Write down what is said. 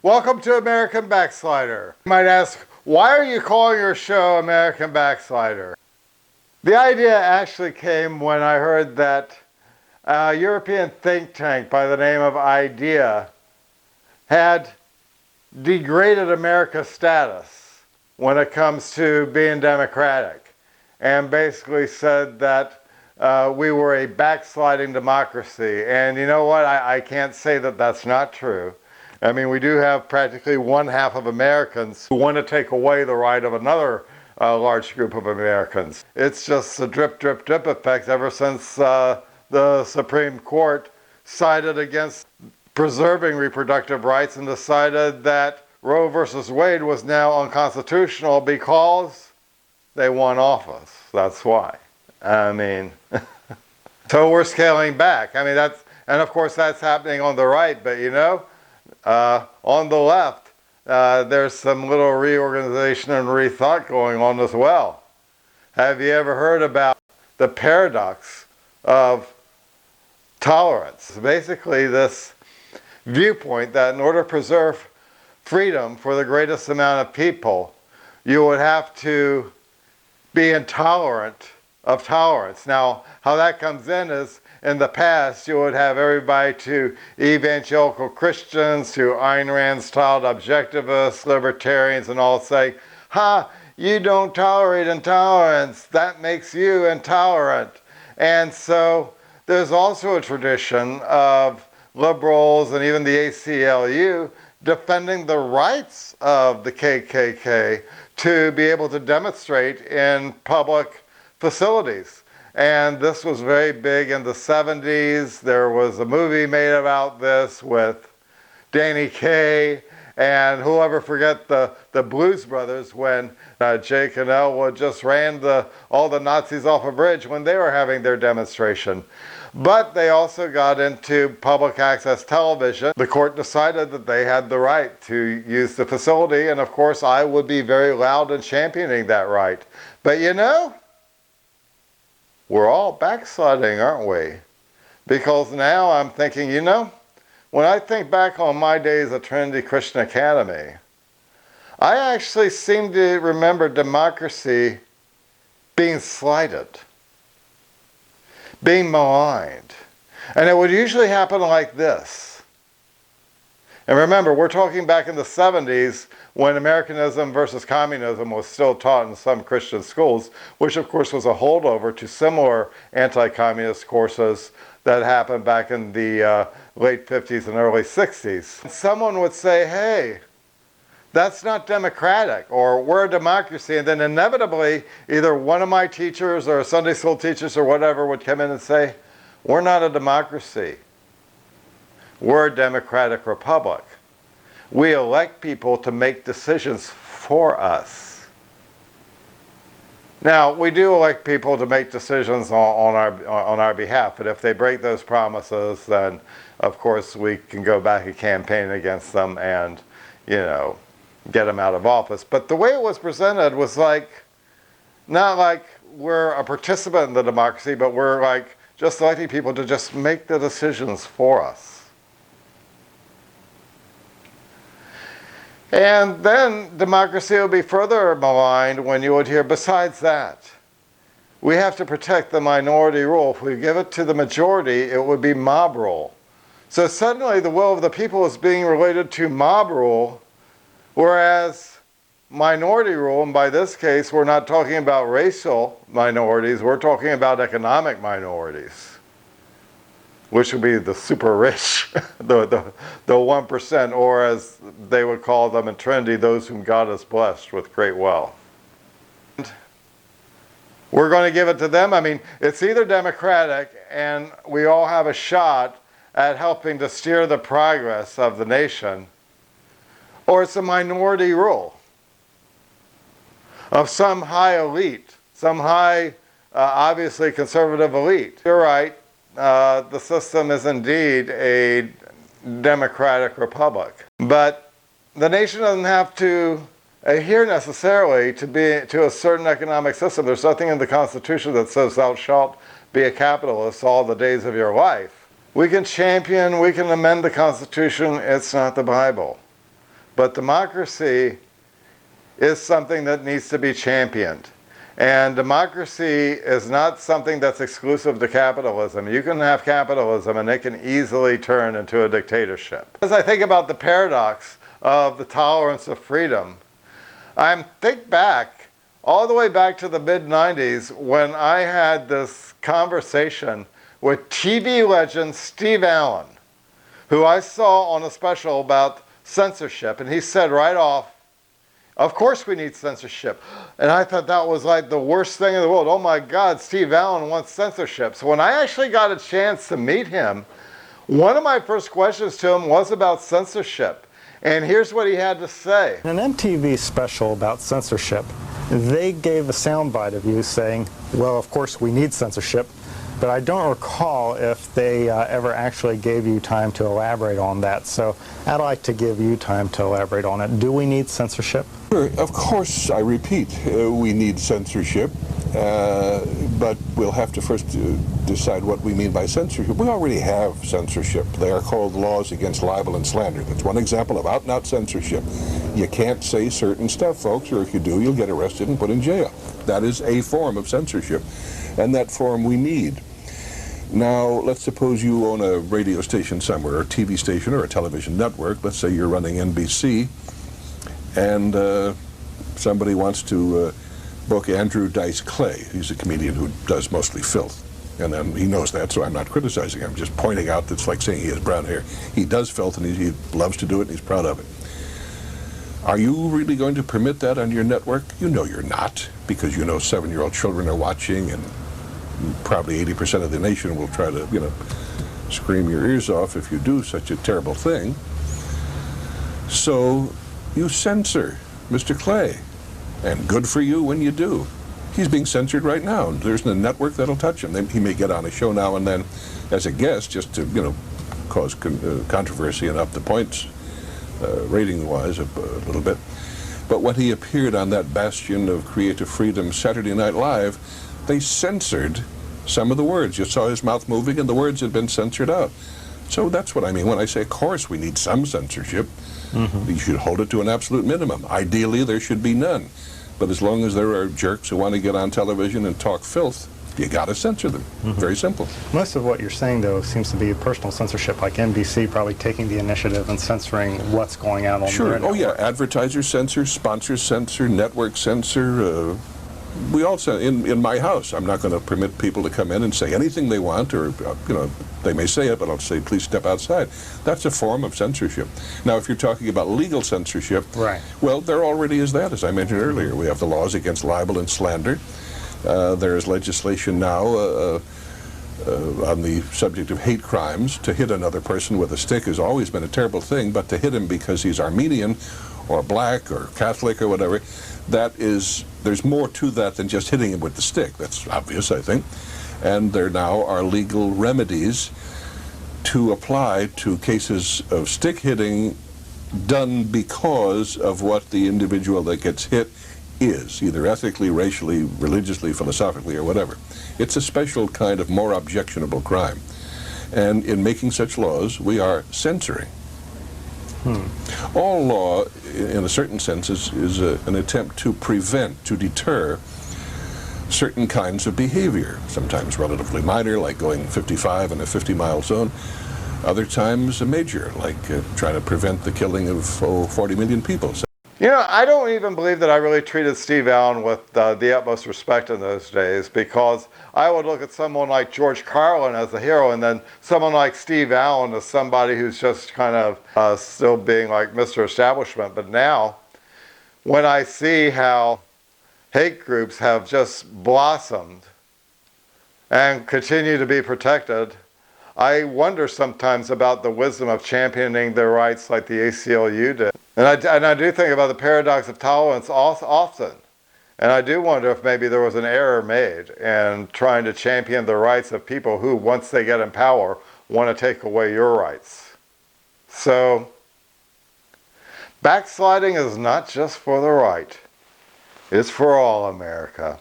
Welcome to American Backslider. You might ask, why are you calling your show American Backslider? The idea actually came when I heard that a European think tank by the name of IDEA had degraded America's status when it comes to being democratic, and basically said that we were a backsliding democracy. And you know what? I can't say that that's not true. I mean, we do have practically one half of Americans who want to take away the right of another large group of Americans. It's just a drip, drip, drip effect ever since the Supreme Court sided against preserving reproductive rights and decided that Roe versus Wade was now unconstitutional because they won office. That's why. I mean, so we're scaling back. I mean, and of course that's happening on the right, but you know, on the left, there's some little reorganization and rethought going on as well. Have you ever heard about the paradox of tolerance? Basically, this viewpoint that in order to preserve freedom for the greatest amount of people, you would have to be intolerant of tolerance. Now, how that comes in is, in the past, you would have everybody to evangelical Christians, to Ayn Rand-styled objectivists, libertarians, and all say, ha, you don't tolerate intolerance. That makes you intolerant. And so there's also a tradition of liberals and even the ACLU defending the rights of the KKK to be able to demonstrate in public facilities. And this was very big in the 70s. There was a movie made about this with Danny Kaye, and who'll ever forget the Blues Brothers when Jake and Elwood just ran all the Nazis off a bridge when they were having their demonstration. But they also got into public access television. The court decided that they had the right to use the facility, and of course I would be very loud in championing that right. But you know, we're all backsliding, aren't we? Because now I'm thinking, you know, when I think back on my days at Trinity Christian Academy, I actually seem to remember democracy being slighted, being maligned. And it would usually happen like this. And remember, we're talking back in the 70s when Americanism versus communism was still taught in some Christian schools, which of course was a holdover to similar anti-communist courses that happened back in the late 50s and early 60s. Someone would say, hey, that's not democratic, or we're a democracy, and then inevitably either one of my teachers or Sunday school teachers or whatever would come in and say, we're not a democracy. We're a democratic republic. We elect people to make decisions for us. Now, we do elect people to make decisions on our behalf, but if they break those promises, then of course we can go back and campaign against them and, you know, get them out of office. But the way it was presented was like, not like we're a participant in the democracy, but we're like just electing people to just make the decisions for us. And then democracy will be further maligned when you would hear, besides that, we have to protect the minority rule. If we give it to the majority, it would be mob rule. So suddenly the will of the people is being related to mob rule, whereas minority rule, and by this case we're not talking about racial minorities, we're talking about economic minorities, which would be the super rich, the 1%, or as they would call them in Trinity, those whom God has blessed with great wealth. And we're going to give it to them. I mean, it's either democratic and we all have a shot at helping to steer the progress of the nation, or it's a minority rule of some high elite, some high, obviously conservative elite. You're right. The system is indeed a democratic republic. But the nation doesn't have to adhere necessarily to a certain economic system. There's nothing in the Constitution that says thou shalt be a capitalist all the days of your life. We can champion, we can amend the Constitution, it's not the Bible. But democracy is something that needs to be championed. And democracy is not something that's exclusive to capitalism. You can have capitalism and it can easily turn into a dictatorship. As I think about the paradox of the tolerance of freedom, I think back, all the way back to the mid-90s when I had this conversation with TV legend Steve Allen, who I saw on a special about censorship, and he said right off, of course we need censorship. And I thought that was like the worst thing in the world. Oh my God, Steve Allen wants censorship. So when I actually got a chance to meet him, one of my first questions to him was about censorship. And here's what he had to say. In an MTV special about censorship, they gave a soundbite of you saying, well, of course we need censorship, but I don't recall if they ever actually gave you time to elaborate on that. So I'd like to give you time to elaborate on it. Do we need censorship? Sure, of course, I repeat, we need censorship, but we'll have to first decide what we mean by censorship. We already have censorship. They are called laws against libel and slander. That's one example of out-and-out censorship. You can't say certain stuff, folks, or if you do, you'll get arrested and put in jail. That is a form of censorship, and that form we need. Now, let's suppose you own a radio station somewhere, or a TV station, or a television network. Let's say you're running NBC, and somebody wants to book Andrew Dice Clay. He's a comedian who does mostly filth. And then he knows that, so I'm not criticizing him. I'm just pointing out that's like saying he has brown hair. He does filth, and he loves to do it, and he's proud of it. Are you really going to permit that on your network? You know you're not, because you know 7-year-old children are watching, and probably 80% of the nation will try to, scream your ears off if you do such a terrible thing. So you censor Mr. Clay, and good for you when you do. He's being censored right now. There's a network that'll touch him. He may get on a show now and then as a guest just to, cause controversy and up the points rating-wise a little bit. But when he appeared on that bastion of creative freedom, Saturday Night Live, they censored some of the words. You saw his mouth moving and the words had been censored out. So that's what I mean when I say, of course, we need some censorship. Mm-hmm. You should hold it to an absolute minimum. Ideally, there should be none. But as long as there are jerks who want to get on television and talk filth, you got to censor them. Mm-hmm. Very simple. Most of what you're saying, though, seems to be personal censorship, like NBC probably taking the initiative and censoring what's going out on their network. Yeah, advertisers censor, sponsors censor, network censor. We all censor. In my house, I'm not going to permit people to come in and say anything they want, or, they may say it, but I'll say, please step outside. That's a form of censorship. Now, if you're talking about legal censorship, right. Well, there already is that, as I mentioned earlier. We have the laws against libel and slander. There is legislation now on the subject of hate crimes. To hit another person with a stick has always been a terrible thing, but to hit him because he's Armenian or black or Catholic or whatever, there's more to that than just hitting him with the stick. That's obvious, I think. And there now are legal remedies to apply to cases of stick hitting done because of what the individual that gets hit is, either ethically, racially, religiously, philosophically, or whatever. It's a special kind of more objectionable crime. And in making such laws, we are censoring. All law, in a certain sense, is an attempt to prevent, to deter certain kinds of behavior, sometimes relatively minor, like going 55 in a 50-mile zone, other times a major, like trying to prevent the killing of 40 million people. I don't even believe that I really treated Steve Allen with the utmost respect in those days, because I would look at someone like George Carlin as a hero, and then someone like Steve Allen as somebody who's just kind of still being like Mr. Establishment. But now, when I see how hate groups have just blossomed and continue to be protected, I wonder sometimes about the wisdom of championing their rights like the ACLU did. And I do think about the paradox of tolerance often. And I do wonder if maybe there was an error made in trying to champion the rights of people who, once they get in power, want to take away your rights. So, backsliding is not just for the right. It's for all America.